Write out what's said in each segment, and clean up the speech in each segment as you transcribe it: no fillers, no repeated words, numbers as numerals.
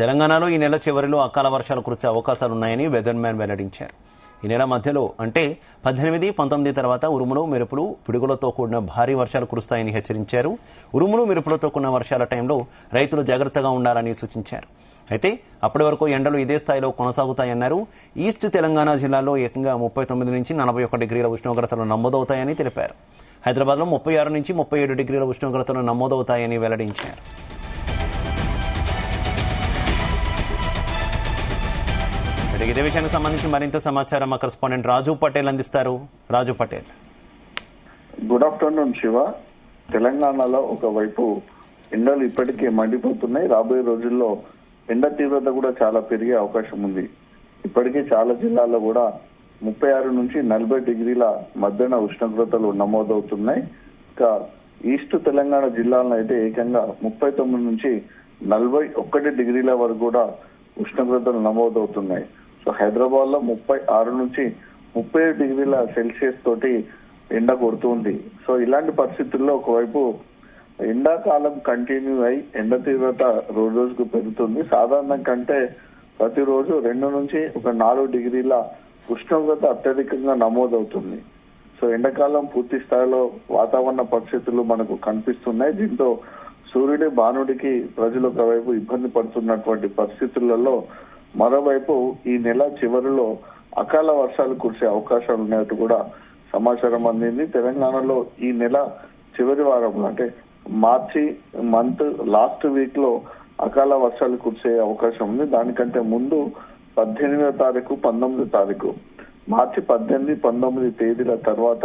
తెలంగాణలో ఈ నెల చివరిలో అకాల వర్షాలు కురిసే అవకాశాలున్నాయని వెదర్ మ్యాన్ వెల్లడించారు. ఈ నెల మధ్యలో అంటే 18, 19 తర్వాత ఉరుములు మెరుపులు పిడుగులతో కూడిన భారీ వర్షాలు కురుస్తాయని హెచ్చరించారు. ఉరుములు మెరుపులతో కూడిన వర్షాల టైంలో రైతులు జాగ్రత్తగా ఉండాలని సూచించారు. అయితే అప్పటి వరకు ఎండలు ఇదే స్థాయిలో కొనసాగుతాయన్నారు. ఈస్ట్ తెలంగాణ జిల్లాలో ఏకంగా 39 నుంచి 41 డిగ్రీల ఉష్ణోగ్రతలు నమోదవుతాయని తెలిపారు. హైదరాబాద్లో 36 నుంచి 37 డిగ్రీల ఉష్ణోగ్రతలు నమోదవుతాయని వెల్లడించారు. ఇదే విషయానికి సంబంధించి మరింత సమాచారం మా కరెస్పాండెంట్ రాజు పటేల్ అందిస్తారు. రాజు పటేల్. Good afternoon Shiva. తెలంగాణలో ఒకవైపు ఎండలు ఇప్పటికే మండిపోతున్నాయి. రాబోయే రోజుల్లో ఎండ తీవ్రత కూడా చాలా పెరిగే అవకాశం ఉంది. ఇప్పటికే చాలా జిల్లాల్లో కూడా 36 నుంచి 40 డిగ్రీల మధ్యాహ్న ఉష్ణోగ్రతలు నమోదవుతున్నాయి. ఇంకా ఈస్ట్ తెలంగాణ జిల్లాలను అయితే ఏకంగా 39 నుంచి 41 డిగ్రీల వరకు కూడా ఉష్ణోగ్రతలు నమోదవుతున్నాయి. సో హైదరాబాద్ లో 36 నుంచి 37 డిగ్రీల సెల్సియస్ తోటి ఎండ కొడుతుంది. సో ఇలాంటి పరిస్థితుల్లో ఒకవైపు ఎండాకాలం కంటిన్యూ అయి ఎండ తీవ్రత రోజు రోజుకు పెరుగుతుంది. సాధారణం కంటే ప్రతిరోజు 2 నుంచి 4 డిగ్రీల ఉష్ణోగ్రత అత్యధికంగా నమోదవుతుంది. సో ఎండాకాలం పూర్తి స్థాయిలో వాతావరణ పరిస్థితులు మనకు కనిపిస్తున్నాయి. దీంతో సూర్యుడి బాణుడికి ప్రజలు ఒకవైపు ఇబ్బంది పడుతున్నటువంటి పరిస్థితులలో మరోవైపు ఈ నెల చివరిలో అకాల వర్షాలు కురిసే అవకాశాలు ఉన్నట్టు కూడా సమాచారం అందింది. తెలంగాణలో ఈ నెల చివరి వారంలో అంటే మార్చి మంత్ లాస్ట్ వీక్ లో అకాల వర్షాలు కురిసే అవకాశం ఉంది. దానికంటే ముందు 18వ తారీఖు 19వ తారీఖు మార్చి 18, 19 తేదీల తర్వాత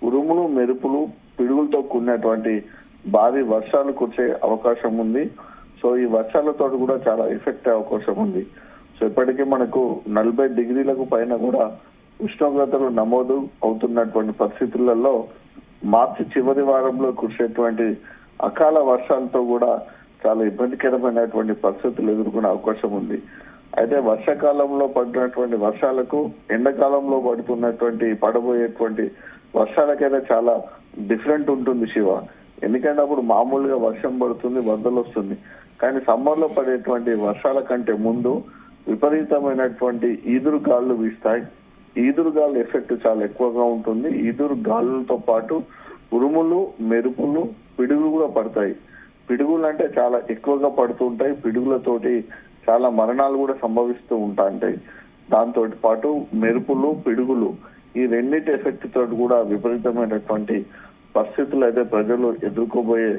ఉరుములు మెరుపులు పిడుగులతో కూడినటువంటి భారీ వర్షాలు కురిసే అవకాశం ఉంది. సో ఈ వర్షాలతో కూడా చాలా ఎఫెక్ట్ అయ్యే అవకాశం ఉంది. సో ఇప్పటికే మనకు 40 డిగ్రీలకు పైన కూడా ఉష్ణోగ్రతలు నమోదు అవుతున్నటువంటి పరిస్థితులలో మార్చి చివరి వారంలో కురిసేటువంటి అకాల వర్షాలతో కూడా చాలా ఇబ్బందికరమైనటువంటి పరిస్థితులు ఎదుర్కొనే అవకాశం ఉంది. అయితే వర్షాకాలంలో పడినటువంటి వర్షాలకు ఎండాకాలంలో పడబోయేటువంటి వర్షాలకైతే చాలా డిఫరెంట్ ఉంటుంది శివ. ఎందుకంటే అప్పుడు మామూలుగా వర్షం పడుతుంది, వరదలు వస్తుంది. కానీ సమ్మర్ లో పడేటువంటి వర్షాల కంటే ముందు విపరీతమైనటువంటి ఈదురు గాలులు వీస్తాయి. ఈదురు గాలు ఎఫెక్ట్ చాలా ఎక్కువగా ఉంటుంది. ఈదురు గాలులతో పాటు ఉరుములు మెరుపులు పిడుగులు కూడా పడతాయి. పిడుగులు అంటే చాలా ఎక్కువగా పడుతూ ఉంటాయి. పిడుగులతోటి చాలా మరణాలు కూడా సంభవిస్తూ ఉంటాయి. దాంతో పాటు మెరుపులు పిడుగులు ఈ రెండింటి ఎఫెక్ట్ తోటి కూడా విపరీతమైనటువంటి పరిస్థితులు అయితే ప్రజలు ఎదుర్కోబోయే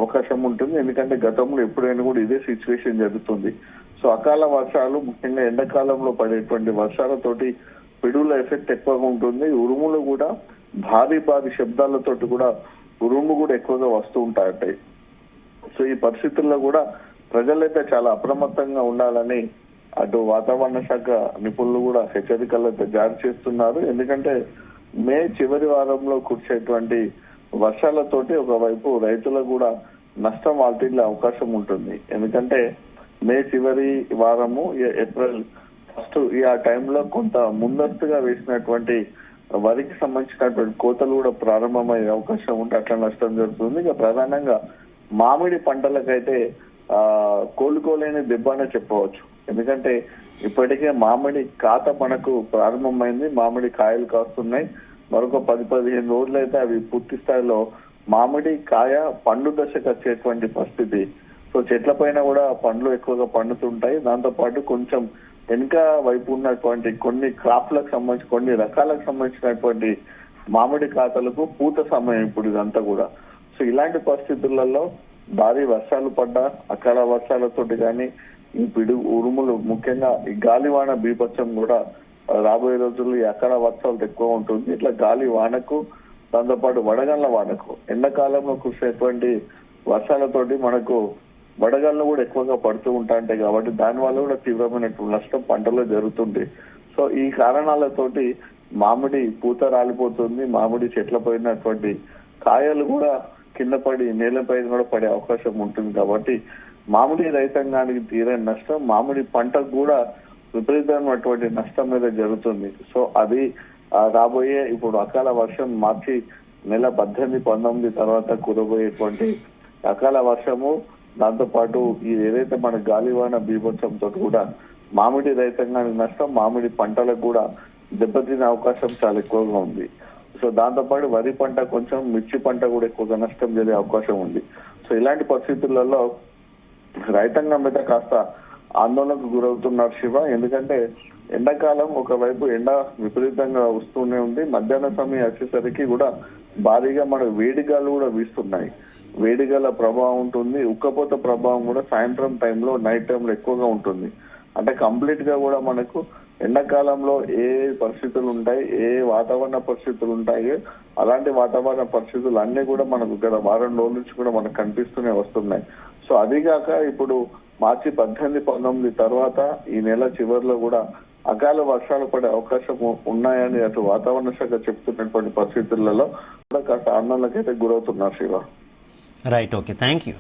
అవకాశం ఉంటుంది. ఎందుకంటే గతంలో ఎప్పుడైనా కూడా ఇదే సిచ్యువేషన్ జరుగుతుంది. సో అకాల వర్షాలు ముఖ్యంగా ఎండాకాలంలో పడేటువంటి వర్షాలతోటి పిడుగుల ఎఫెక్ట్ ఎక్కువగా ఉంటుంది. ఉరుములు కూడా భారీ శబ్దాలతోటి కూడా ఉరుము కూడా ఎక్కువగా వస్తూ ఉంటాయి. సో ఈ పరిస్థితుల్లో కూడా ప్రజలైతే చాలా అప్రమత్తంగా ఉండాలని అటు వాతావరణ శాఖ నిపుణులు కూడా హెచ్చరికలు అయితే జారీ చేస్తున్నారు. ఎందుకంటే మే చివరి వారంలో కురిసేటువంటి వర్షాలతోటి ఒకవైపు రైతులకు కూడా నష్టం వాటిల్లే అవకాశం ఉంటుంది. ఎందుకంటే మే చివరి వారము ఏప్రిల్ ఫస్ట్ ఆ టైంలో కొంత ముందస్తుగా వేసినటువంటి వరికి సంబంధించినటువంటి కోతలు కూడా ప్రారంభమయ్యే అవకాశం ఉంటే అట్లా నష్టం జరుగుతుంది. ఇక ప్రధానంగా మామిడి పంటలకైతే కోలుకోలేని దెబ్బ అనే చెప్పవచ్చు. ఎందుకంటే ఇప్పటికే మామిడి కాత మనకు ప్రారంభమైంది. మామిడి కాయలు కాస్తున్నాయి. మరొక 10-15 రోజులైతే అవి పూర్తి స్థాయిలో మామిడి కాయ పండు దశకు వచ్చేటువంటి పరిస్థితి. సో చెట్ల పైన కూడా పండ్లు ఎక్కువగా పండుతుంటాయి. దాంతో పాటు కొంచెం వెనుక వైపు ఉన్నటువంటి కొన్ని క్రాప్లకు సంబంధించి కొన్ని రకాలకు సంబంధించినటువంటి మామిడి కాతలకు పూత సమయం ఇప్పుడు ఇదంతా కూడా. సో ఇలాంటి పరిస్థితులలో భారీ వర్షాలు పడ్డా అకాల వర్షాలతోటి కానీ ఈ ఉరుములు ముఖ్యంగా ఈ గాలివాన బీభత్సం కూడా రాబోయే రోజుల్లో ఈ అకాల వర్షాలు ఎక్కువ ఉంటుంది. ఇట్లా గాలి వానకు దాంతోపాటు వడగళ్ల వానకు ఎండాకాలంలో కురిసేటువంటి వర్షాలతోటి మనకు వడగళ్ళు కూడా ఎక్కువగా పడుతూ ఉంటాయి. కాబట్టి దానివల్ల కూడా తీవ్రమైనటువంటి నష్టం పంటలో జరుగుతుంది. సో ఈ కారణాలతోటి మామిడి పూత రాలిపోతుంది. మామిడి చెట్ల పోయినటువంటి కాయలు కూడా కింద పడి నేలపై కూడా పడే అవకాశం ఉంటుంది. కాబట్టి మామిడి రైతాంగానికి తీరని నష్టం, మామిడి పంటకు కూడా విపరీతమైనటువంటి నష్టం మీద జరుగుతుంది. సో అది రాబోయే ఇప్పుడు అకాల వర్షం మార్చి నెల 18, 19 తర్వాత కురబోయేటువంటి అకాల వర్షము దాంతో పాటు ఈ ఏదైతే మన గాలివాన బీభత్సంతో కూడా మామిడి రైతాంగానికి నష్టం, మామిడి పంటలకు కూడా దెబ్బతినే అవకాశం చాలా ఎక్కువగా ఉంది. సో దాంతో పాటు వరి పంట కొంచెం, మిర్చి పంట కూడా ఎక్కువగా నష్టం జరిగే అవకాశం ఉంది. సో ఇలాంటి పరిస్థితులలో రైతాంగం మీద కాస్త ఆందోళనకు గురవుతున్నారు శివ. ఎందుకంటే ఎండాకాలం ఒకవైపు ఎండ విపరీతంగా వస్తూనే ఉంది, మధ్యాహ్న సమయం వచ్చేసరికి కూడా భారీగా మన వేడిగాలు కూడా వీస్తున్నాయి. వేడిగాల ప్రభావం ఉంటుంది, ఉక్కపోత ప్రభావం కూడా సాయంత్రం టైంలో, నైట్ టైంలో ఎక్కువగా ఉంటుంది. అంటే కంప్లీట్ గా కూడా మనకు ఎండాకాలంలో ఏ పరిస్థితులు ఉంటాయి, ఏ వాతావరణ పరిస్థితులు ఉంటాయి, అలాంటి వాతావరణ పరిస్థితులు అన్ని కూడా మనకు గత వారం రోజుల నుంచి కూడా మనకు కనిపిస్తూనే వస్తున్నాయి. సో అదిగాక ఇప్పుడు మార్చి 18, 19 తర్వాత ఈ నెల చివరిలో కూడా అకాల వర్షాలు పడే అవకాశం ఉన్నాయని అటు వాతావరణ శాఖ చెప్తున్నటువంటి పరిస్థితులలో కూడా కాస్త ఆందోళనకైతే గురవుతున్నారు Shiva. Right, okay, thank you.